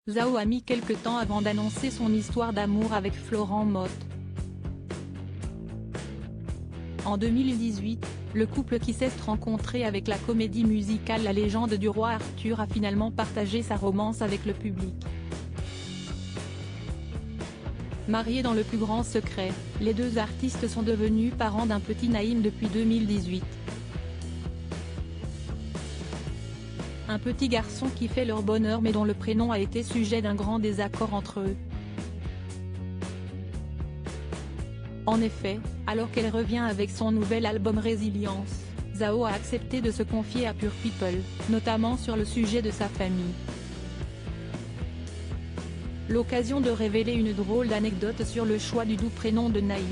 Zhao a mis quelque temps avant d'annoncer son histoire d'amour avec Florent Mothe. En 2018, le couple qui s'est rencontré avec la comédie musicale La Légende du roi Arthur a finalement partagé sa romance avec le public. Mariés dans le plus grand secret, les deux artistes sont devenus parents d'un petit Naïm depuis 2018. Un petit garçon qui fait leur bonheur mais dont le prénom a été sujet d'un grand désaccord entre eux. En effet, alors qu'elle revient avec son nouvel album Résilience, Zhao a accepté de se confier à Pure People, notamment sur le sujet de sa famille. L'occasion de révéler une drôle d'anecdote sur le choix du doux prénom de Naïm.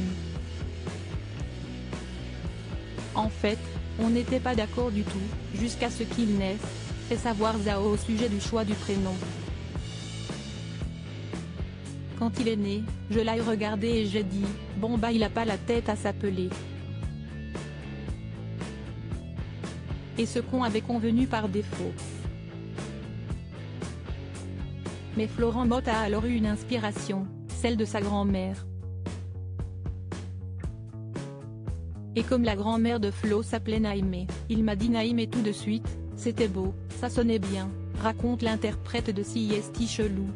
En fait, on n'était pas d'accord du tout, jusqu'à ce qu'il naisse, fait savoir Zhao au sujet du choix du prénom. Quand il est né, je l'ai regardé et j'ai dit, bon bah il a pas la tête à s'appeler. Et ce qu'on avait convenu par défaut. Mais Florent Mothe a alors eu une inspiration, celle de sa grand-mère. Et comme la grand-mère de Flo s'appelait Naïmé, il m'a dit Naïm et tout de suite, c'était beau, ça sonnait bien, raconte l'interprète de CIST Chelou.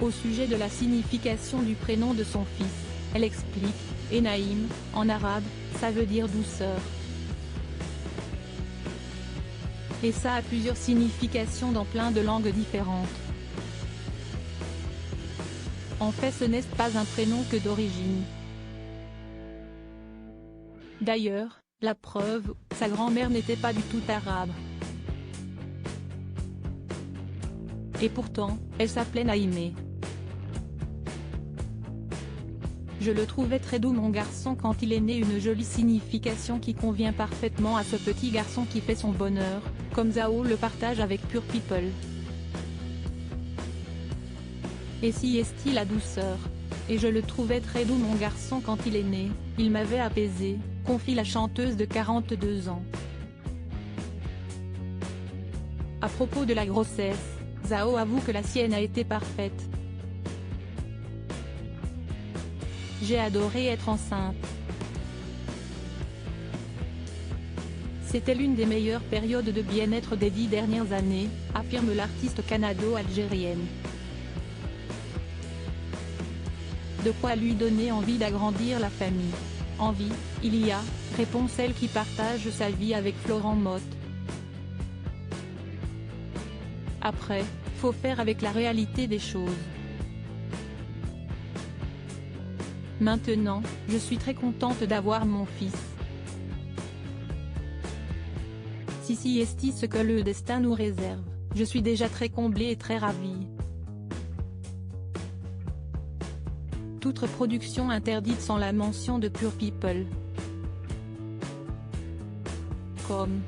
Au sujet de la signification du prénom de son fils, elle explique, et Naïm, en arabe, ça veut dire douceur. Et ça a plusieurs significations dans plein de langues différentes. En fait ce n'est pas un prénom que d'origine. D'ailleurs, la preuve, sa grand-mère n'était pas du tout arabe. Et pourtant, elle s'appelait Naïmé. Je le trouvais très doux mon garçon quand il est né, une jolie signification qui convient parfaitement à ce petit garçon qui fait son bonheur, comme Zhao le partage avec Pure People. Et si est-il la douceur. Et je le trouvais très doux mon garçon quand il est né, il m'avait apaisé, confie la chanteuse de 42 ans. À propos de la grossesse, Zhao avoue que la sienne a été parfaite. J'ai adoré être enceinte. C'était l'une des meilleures périodes de bien-être des 10 dernières années, affirme l'artiste canado-algérienne. De quoi lui donner envie d'agrandir la famille. Envie, il y a, répond celle qui partage sa vie avec Florent Mothe. Après, faut faire avec la réalité des choses. Maintenant, je suis très contente d'avoir mon fils. Si est ce que le destin nous réserve, je suis déjà très comblée et très ravie. Toute production interdite sans la mention de Pure People. Comme